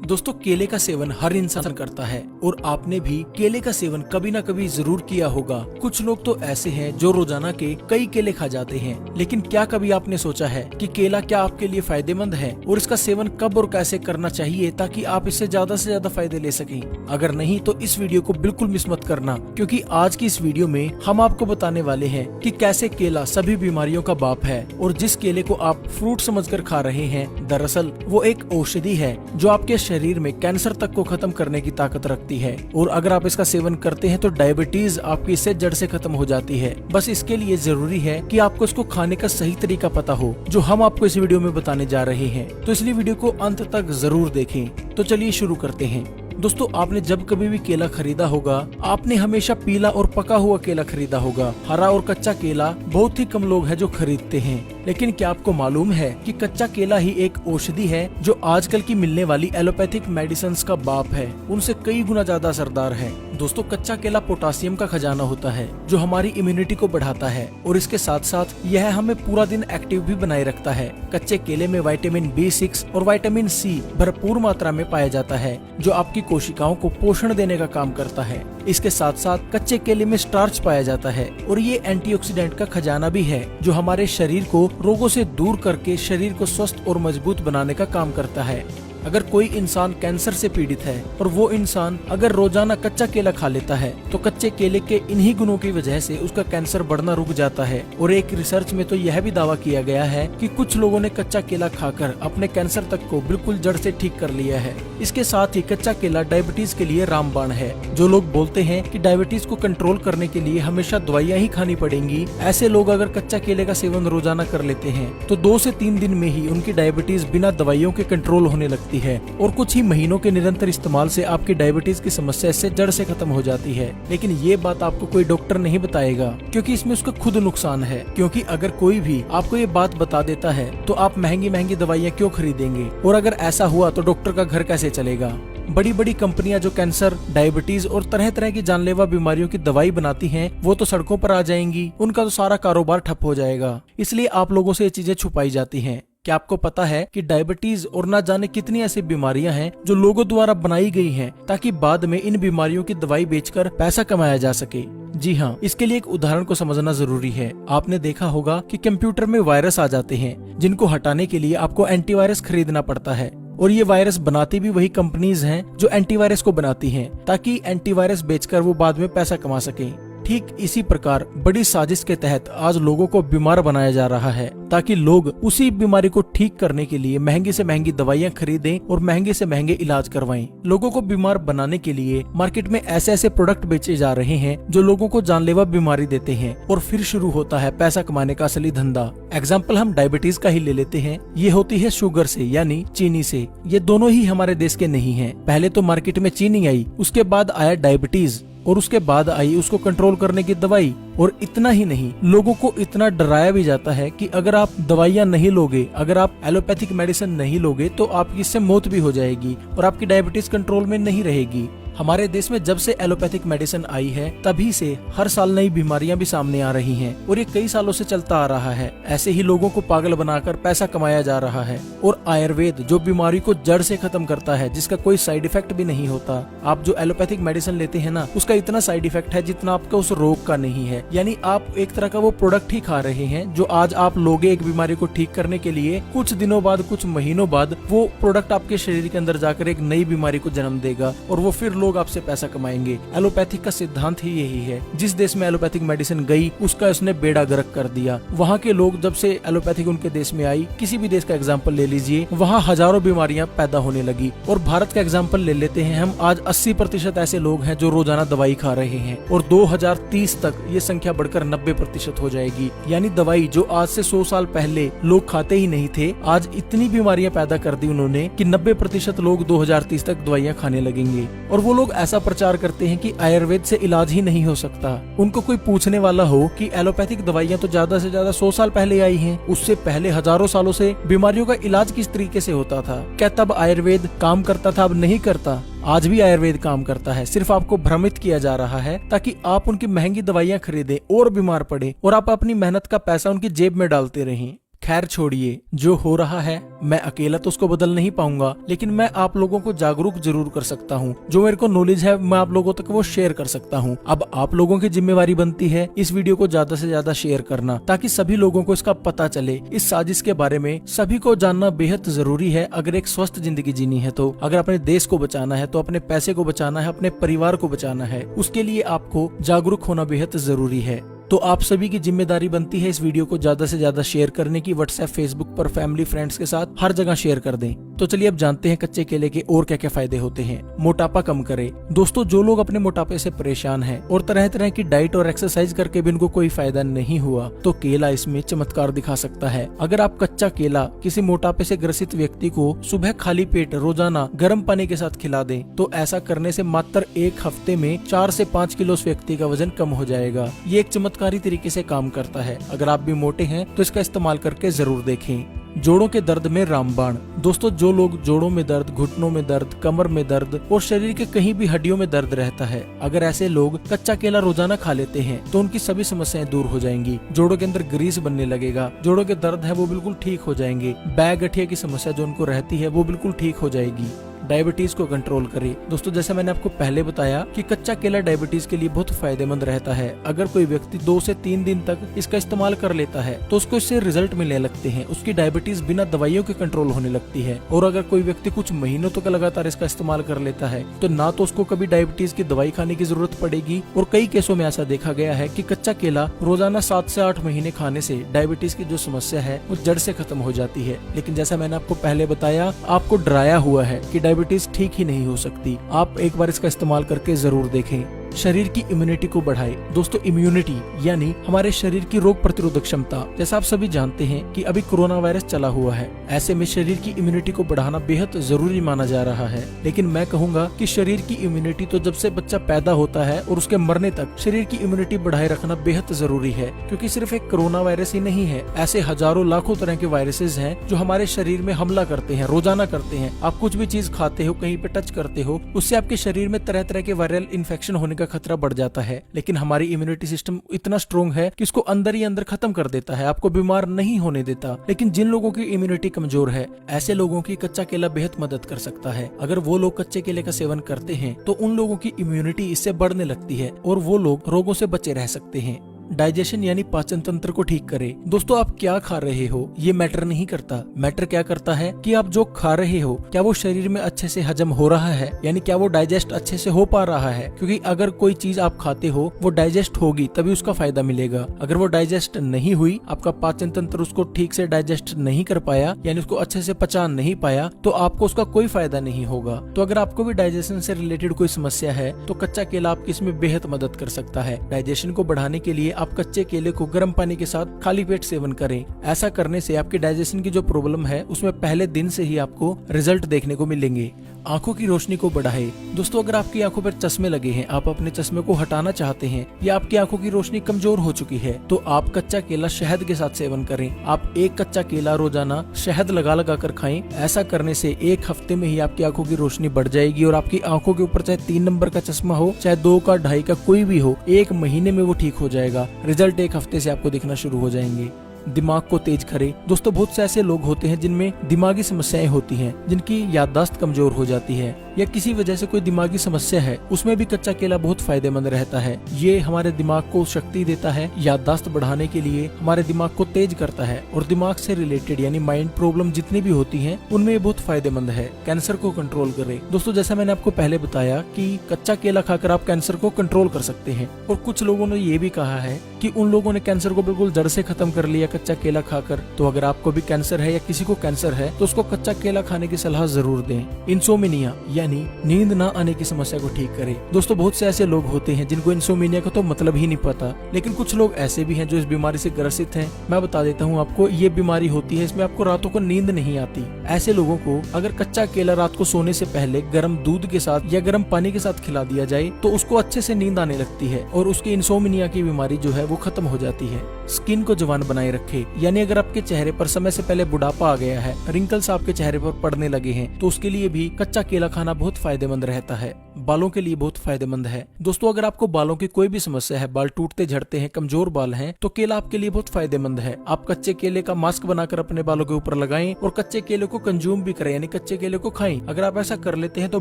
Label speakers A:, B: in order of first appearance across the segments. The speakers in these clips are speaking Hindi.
A: दोस्तों, केले का सेवन हर इंसान करता है और आपने भी केले का सेवन कभी ना कभी जरूर किया होगा। कुछ लोग तो ऐसे हैं जो रोजाना के कई केले खा जाते हैं, लेकिन क्या कभी आपने सोचा है कि केला क्या आपके लिए फायदेमंद है और इसका सेवन कब और कैसे करना चाहिए ताकि आप इससे ज्यादा फायदे ले सकें। अगर नहीं तो इस वीडियो को बिल्कुल मिस मत करना, क्योंकि आज की इस वीडियो में हम आपको बताने वाले हैं कि कैसे केला सभी बीमारियों का बाप है और जिस केले को आप फ्रूट समझकर खा रहे हैं, दरअसल वो एक औषधि है जो आपके शरीर में कैंसर तक को खत्म करने की ताकत रखती है। और अगर आप इसका सेवन करते हैं तो डायबिटीज आपकी इससे जड़ से खत्म हो जाती है। बस इसके लिए जरूरी है कि आपको इसको खाने का सही तरीका पता हो, जो हम आपको इस वीडियो में बताने जा रहे हैं। तो इसलिए वीडियो को अंत तक जरूर देखें। तो चलिए शुरू करते हैं। दोस्तों, आपने जब कभी भी केला खरीदा होगा, आपने हमेशा पीला और पका हुआ केला खरीदा होगा। हरा और कच्चा केला बहुत ही कम लोग हैं जो खरीदते हैं। लेकिन क्या आपको मालूम है कि कच्चा केला ही एक औषधि है जो आजकल की मिलने वाली एलोपैथिक मेडिसिन का बाप है, उनसे कई गुना ज्यादा असरदार है। दोस्तों, कच्चा केला पोटासियम का खजाना होता है जो हमारी इम्यूनिटी को बढ़ाता है और इसके साथ साथ यह हमें पूरा दिन एक्टिव भी बनाए रखता है। कच्चे केले में विटामिन B6 और विटामिन C भरपूर मात्रा में पाया जाता है, जो आपकी कोशिकाओं को पोषण देने का काम करता है। इसके साथ साथ कच्चे केले में स्टार्च पाया जाता है और ये एंटीऑक्सीडेंट का खजाना भी है, जो हमारे शरीर को रोगों से दूर करके शरीर को स्वस्थ और मजबूत बनाने का काम करता है। अगर कोई इंसान कैंसर से पीड़ित है और वो इंसान अगर रोजाना कच्चा केला खा लेता है तो कच्चे केले के इन्हीं गुणों की वजह से उसका कैंसर बढ़ना रुक जाता है। और एक रिसर्च में तो यह भी दावा किया गया है कि कुछ लोगों ने कच्चा केला खाकर अपने कैंसर तक को बिल्कुल जड़ से ठीक कर लिया है। इसके साथ ही कच्चा केला डायबिटीज के लिए रामबाण है। जो लोग बोलते हैं कि डायबिटीज को कंट्रोल करने के लिए हमेशा दवाइयाँ ही खानी पड़ेंगी, ऐसे लोग अगर कच्चा केले का सेवन रोजाना कर लेते हैं तो 2 से 3 दिन में ही उनकी डायबिटीज बिना दवाइयों के कंट्रोल होने लगती है और कुछ ही महीनों के निरंतर इस्तेमाल से आपकी डायबिटीज की समस्या इससे जड़ से खत्म हो जाती है। लेकिन ये बात आपको कोई डॉक्टर नहीं बताएगा, क्योंकि इसमें उसका खुद नुकसान है। क्योंकि अगर कोई भी आपको ये बात बता देता है तो आप महंगी दवाइयाँ क्यों खरीदेंगे, और अगर ऐसा हुआ तो डॉक्टर का घर कैसे चलेगा। बड़ी बड़ी कंपनियां जो कैंसर, डायबिटीज और तरह तरह की जानलेवा बीमारियों की दवाई बनाती हैं, वो तो सड़कों पर आ जाएंगी, उनका तो सारा कारोबार ठप हो जाएगा। इसलिए आप लोगों से ये चीजें छुपाई जाती हैं। क्या आपको पता है कि डायबिटीज और ना जाने कितनी ऐसी बीमारियां हैं जो लोगों द्वारा बनाई गई हैं ताकि बाद में इन बीमारियों की दवाई बेचकर पैसा कमाया जा सके। जी हाँ, इसके लिए एक उदाहरण को समझना जरूरी है। आपने देखा होगा कि कंप्यूटर में वायरस आ जाते हैं, जिनको हटाने के लिए आपको एंटीवायरस खरीदना पड़ता है। और ये वायरस बनाती भी वही कंपनीज हैं जो एंटीवायरस को बनाती हैं, ताकि एंटीवायरस बेचकर वो बाद में पैसा कमा सकें। ठीक इसी प्रकार बड़ी साजिश के तहत आज लोगों को बीमार बनाया जा रहा है, ताकि लोग उसी बीमारी को ठीक करने के लिए महंगी से महंगी दवाइयां खरीदें और महंगे से महंगे इलाज करवाएं। लोगों को बीमार बनाने के लिए मार्केट में ऐसे ऐसे प्रोडक्ट बेचे जा रहे हैं जो लोगों को जानलेवा बीमारी देते हैं, और फिर शुरू होता है पैसा कमाने का असली धंधा। एग्जाम्पल हम डायबिटीज का ही ले लेते हैं। ये होती है शुगर से, यानी चीनी से। ये दोनों ही हमारे देश के नहीं है। पहले तो मार्केट में चीनी आई, उसके बाद आया डायबिटीज, और उसके बाद आई उसको कंट्रोल करने की दवाई। और इतना ही नहीं, लोगों को इतना डराया भी जाता है कि अगर आप दवाइयां नहीं लोगे, अगर आप एलोपैथिक मेडिसिन नहीं लोगे तो आपकी इससे मौत भी हो जाएगी और आपकी डायबिटीज कंट्रोल में नहीं रहेगी। हमारे देश में जब से एलोपैथिक मेडिसिन आई है, तभी से हर साल नई बीमारियां भी सामने आ रही हैं और ये कई सालों से चलता आ रहा है। ऐसे ही लोगों को पागल बनाकर पैसा कमाया जा रहा है। और आयुर्वेद जो बीमारी को जड़ से खत्म करता है, जिसका कोई साइड इफेक्ट भी नहीं होता। आप जो एलोपैथिक मेडिसिन लेते हैं ना, उसका इतना साइड इफेक्ट है जितना आपका उस रोग का नहीं है। यानी आप एक तरह का वो प्रोडक्ट ही खा रहे हैं जो आज आप लोगे एक बीमारी को ठीक करने के लिए, कुछ दिनों बाद, कुछ महीनों बाद वो प्रोडक्ट आपके शरीर के अंदर जाकर एक नई बीमारी को जन्म देगा और वो फिर लोग आपसे पैसा कमाएंगे। एलोपैथिक का सिद्धांत ही यही है। जिस देश में एलोपैथिक मेडिसिन गई, उसका उसने बेड़ा गर्क कर दिया। वहाँ के लोग जब से एलोपैथिक उनके देश में आई, किसी भी देश का एग्जाम्पल ले लीजिए, वहाँ हजारों बीमारियां पैदा होने लगी। और भारत का एग्जाम्पल ले लेते हैं हम, आज 80% ऐसे लोग हैं जो रोजाना दवाई खा रहे हैं और 2030 तक ये संख्या बढ़कर 90% हो जाएगी। यानी दवाई जो आज से 100 साल पहले लोग खाते ही नहीं थे, आज इतनी बीमारियां पैदा कर दी उन्होंने कि 90% लोग 2030 तक दवाइयां खाने लगेंगे। और वो लोग ऐसा प्रचार करते हैं कि आयुर्वेद से इलाज ही नहीं हो सकता। उनको कोई पूछने वाला हो कि एलोपैथिक दवाइयां तो ज्यादा से ज्यादा 100 साल पहले आई हैं, उससे पहले हजारों सालों से बीमारियों का इलाज किस तरीके से होता था? क्या तब आयुर्वेद काम करता था? अब नहीं करता। आज भी आयुर्वेद काम करता है, सिर्फ आपको भ्रमित किया जा रहा है ताकि आप उनकी महंगी दवाइयां खरीदें और बीमार पड़े और आप अपनी मेहनत का पैसा उनकी जेब में डालते रहें। खैर छोड़िए, जो हो रहा है मैं अकेला तो उसको बदल नहीं पाऊंगा, लेकिन मैं आप लोगों को जागरूक जरूर कर सकता हूँ। जो मेरे को नॉलेज है मैं आप लोगों तक वो शेयर कर सकता हूँ। अब आप लोगों की जिम्मेवारी बनती है इस वीडियो को ज्यादा से ज्यादा शेयर करना, ताकि सभी लोगों को इसका पता चले। इस साजिश के बारे में सभी को जानना बेहद जरूरी है अगर एक स्वस्थ जिंदगी जीनी है तो। अगर अपने देश को बचाना है तो अपने पैसे को बचाना है, अपने परिवार को बचाना है, उसके लिए आपको जागरूक होना बेहद जरूरी है। तो आप सभी की जिम्मेदारी बनती है इस वीडियो को ज्यादा से ज्यादा शेयर करने की। व्हाट्सएप, फेसबुक पर, फैमिली, फ्रेंड्स के साथ हर जगह शेयर कर दें। तो चलिए अब जानते हैं कच्चे केले के और क्या क्या फायदे होते हैं। मोटापा कम करे। दोस्तों, जो लोग अपने मोटापे से परेशान हैं और तरह तरह की डाइट और एक्सरसाइज करके भी उनको कोई फायदा नहीं हुआ, तो केला इसमें चमत्कार दिखा सकता है। अगर आप कच्चा केला किसी मोटापे से ग्रसित व्यक्ति को सुबह खाली पेट रोजाना गर्म पानी के साथ खिला दें, तो ऐसा करने से मात्र एक हफ्ते में 4 से 5 किलो उस व्यक्ति का वजन कम हो जाएगा। ये एक चमत्कारी तरीके से काम करता है। अगर आप भी मोटे हैं तो इसका इस्तेमाल करके जरूर देखें। जोड़ों के दर्द में रामबाण। दोस्तों, जो लोग जोड़ों में दर्द, घुटनों में दर्द, कमर में दर्द और शरीर के कहीं भी हड्डियों में दर्द रहता है, अगर ऐसे लोग कच्चा केला रोजाना खा लेते हैं तो उनकी सभी समस्याएं दूर हो जाएंगी। जोड़ों के अंदर ग्रीस बनने लगेगा, जोड़ों के दर्द है वो बिल्कुल ठीक हो जाएंगे, बैक गठिया की समस्या जो उनको रहती है वो बिल्कुल ठीक हो जाएगी। डायबिटीज को कंट्रोल करे। दोस्तों, जैसे मैंने आपको पहले बताया कि कच्चा केला डायबिटीज के लिए बहुत फायदेमंद रहता है। अगर कोई व्यक्ति 2 से 3 दिन तक इसका इस्तेमाल कर लेता है तो उसको इससे रिजल्ट मिलने लगते हैं। उसकी डायबिटीज बिना दवाइयों के कंट्रोल होने लगती है। और अगर कोई व्यक्ति कुछ महीनों तक लगातार इसका इस्तेमाल कर लेता है तो ना तो उसको कभी डायबिटीज की दवाई खाने की जरूरत पड़ेगी, और कई केसों में ऐसा देखा गया है कि कच्चा केला रोजाना 7 से 8 महीने खाने से डायबिटीज की जो समस्या है वो जड़ से खत्म हो जाती है। लेकिन जैसा मैंने आपको पहले बताया, आपको डराया हुआ है कि डायबिटीज ठीक ही नहीं हो सकती। आप एक बार इसका इस्तेमाल करके जरूर देखें। शरीर की इम्यूनिटी को बढ़ाए। दोस्तों, इम्यूनिटी यानी हमारे शरीर की रोग प्रतिरोधक क्षमता। जैसा आप सभी जानते हैं कि अभी कोरोना वायरस चला हुआ है, ऐसे में शरीर की इम्यूनिटी को बढ़ाना बेहद जरूरी माना जा रहा है। लेकिन मैं कहूँगा कि शरीर की इम्यूनिटी तो जब से बच्चा पैदा होता है और उसके मरने तक शरीर की इम्यूनिटी बढ़ाए रखना बेहद जरूरी है, क्योंकि सिर्फ एक कोरोना वायरस ही नहीं है, ऐसे हजारों लाखों तरह के वायरसेस हैं जो हमारे शरीर में हमला करते हैं, रोजाना करते हैं। आप कुछ भी चीज खाते हो, कहीं पे टच करते हो, उससे आपके शरीर में तरह तरह के वायरल इन्फेक्शन होने का खतरा बढ़ जाता है। लेकिन हमारी इम्यूनिटी सिस्टम इतना स्ट्रॉन्ग है कि इसको अंदर ही अंदर खत्म कर देता है, आपको बीमार नहीं होने देता। लेकिन जिन लोगों की इम्यूनिटी कमजोर है, ऐसे लोगों की कच्चा केला बेहद मदद कर सकता है। अगर वो लोग कच्चे केले का सेवन करते हैं तो उन लोगों की इम्यूनिटी इससे बढ़ने लगती है और वो लोग रोगों से बचे रह सकते हैं। डाइजेशन यानी पाचन तंत्र को ठीक करे। दोस्तों, आप क्या खा रहे हो ये मैटर नहीं करता। मैटर क्या करता है कि आप जो खा रहे हो क्या वो शरीर में अच्छे से हजम हो रहा है, यानी क्या वो डाइजेस्ट अच्छे से हो पा रहा है। क्योंकि अगर कोई चीज आप खाते हो वो डाइजेस्ट होगी तभी उसका फायदा मिलेगा। अगर वो डाइजेस्ट नहीं हुई, आपका पाचन तंत्र उसको ठीक से डाइजेस्ट नहीं कर पाया, यानी उसको अच्छे से पचा नहीं पाया, तो आपको उसका कोई फायदा नहीं होगा। तो अगर आपको भी डाइजेशन से रिलेटेड कोई समस्या है तो कच्चा केला आपकी इसमें बेहद मदद कर सकता है। डाइजेशन को बढ़ाने के लिए आप कच्चे केले को गर्म पानी के साथ खाली पेट सेवन करें। ऐसा करने से आपके डाइजेशन की जो प्रॉब्लम है उसमें पहले दिन से ही आपको रिजल्ट देखने को मिलेंगे। आंखों की रोशनी को बढ़ाए। दोस्तों, अगर आपकी आंखों पर चश्मे लगे हैं, आप अपने चश्मे को हटाना चाहते हैं या आपकी आंखों की रोशनी कमजोर हो चुकी है, तो आप कच्चा केला शहद के साथ सेवन करें। आप एक कच्चा केला रोजाना शहद लगा लगा कर खाएं। ऐसा करने से एक हफ्ते में ही आपकी आंखों की रोशनी बढ़ जाएगी और आपकी आंखों के ऊपर चाहे 3 नंबर का चश्मा हो, चाहे 2 का, 2.5 का, कोई भी हो, 1 महीने में वो ठीक हो जाएगा। रिजल्ट 1 हफ्ते से आपको दिखना शुरू हो जाएंगे। दिमाग को तेज करे। दोस्तों, बहुत से ऐसे लोग होते हैं जिनमें दिमागी समस्याएं होती हैं, जिनकी याददाश्त कमजोर हो जाती है या किसी वजह से कोई दिमागी समस्या है, उसमें भी कच्चा केला बहुत फायदेमंद रहता है। ये हमारे दिमाग को शक्ति देता है, याददाश्त बढ़ाने के लिए हमारे दिमाग को तेज करता है, और दिमाग से रिलेटेड यानी माइंड प्रॉब्लम जितनी भी होती हैं उनमें ये बहुत फायदेमंद है। कैंसर को कंट्रोल करे। दोस्तों, जैसा मैंने आपको पहले बताया कि कच्चा केला खाकर आप कैंसर को कंट्रोल कर सकते हैं, और कुछ लोगों ने ये भी कहा है कि उन लोगों ने कैंसर को बिल्कुल जड़ से खत्म कर लिया कच्चा केला खाकर। तो अगर आपको भी कैंसर है या किसी को कैंसर है तो उसको कच्चा केला खाने की सलाह जरूर दें। इंसोमिनिया यानी नींद ना आने की समस्या को ठीक करे। दोस्तों, बहुत से ऐसे लोग होते हैं जिनको इंसोमिनिया का तो मतलब ही नहीं पता, लेकिन कुछ लोग ऐसे भी हैं जो इस बीमारी से ग्रसित हैं। मैं बता देता हूँ आपको, ये बीमारी होती है, इसमें आपको रातों को नींद नहीं आती। ऐसे लोगों को अगर कच्चा केला रात को सोने से पहले गर्म दूध के साथ या गर्म पानी के साथ खिला दिया जाए तो उसको अच्छे से नींद आने लगती है और उसकी इंसोमिनिया की बीमारी जो है वो खत्म हो जाती है। स्किन को जवान बनाए रखे। यानी अगर आपके चेहरे पर समय से पहले बुढ़ापा आ गया है, रिंकल्स आपके चेहरे पर पड़ने लगे हैं, तो उसके लिए भी कच्चा केला खाना बहुत फायदेमंद रहता है। बालों के लिए बहुत फायदेमंद है। दोस्तों, अगर आपको बालों की कोई भी समस्या है, बाल टूटते झड़ते हैं, कमजोर बाल हैं, तो केला आपके लिए बहुत फायदेमंद है। आप कच्चे केले का मास्क बनाकर अपने बालों के ऊपर लगाएं और कच्चे केले को कंज्यूम भी करें, यानी कच्चे केले को खाएं। अगर आप ऐसा कर लेते हैं तो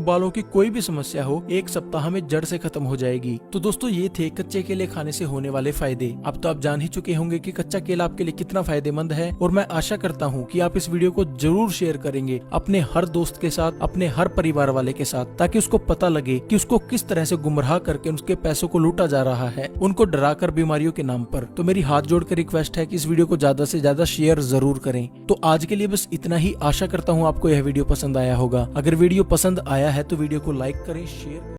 A: बालों की कोई भी समस्या हो 1 सप्ताह में जड़ से खत्म हो जाएगी। तो दोस्तों, ये थे कच्चे केले खाने से होने वाले फायदे। अब तो आप जान ही चुके होंगे कि कच्चा केला आपके लिए कितना फायदेमंद है, और मैं आशा करता हूँ कि आप इस वीडियो को जरूर शेयर करेंगे अपने हर दोस्त के साथ, अपने हर परिवार वाले के साथ, ताकि उसको पता लगे कि उसको किस तरह से गुमराह करके उसके पैसों को लूटा जा रहा है, उनको डराकर बीमारियों के नाम पर। तो मेरी हाथ जोड़कर रिक्वेस्ट है कि इस वीडियो को ज्यादा से ज्यादा शेयर जरूर करें। तो आज के लिए बस इतना ही। आशा करता हूँ आपको यह वीडियो पसंद आया होगा। अगर वीडियो पसंद आया है तो वीडियो को लाइक करें, शेयर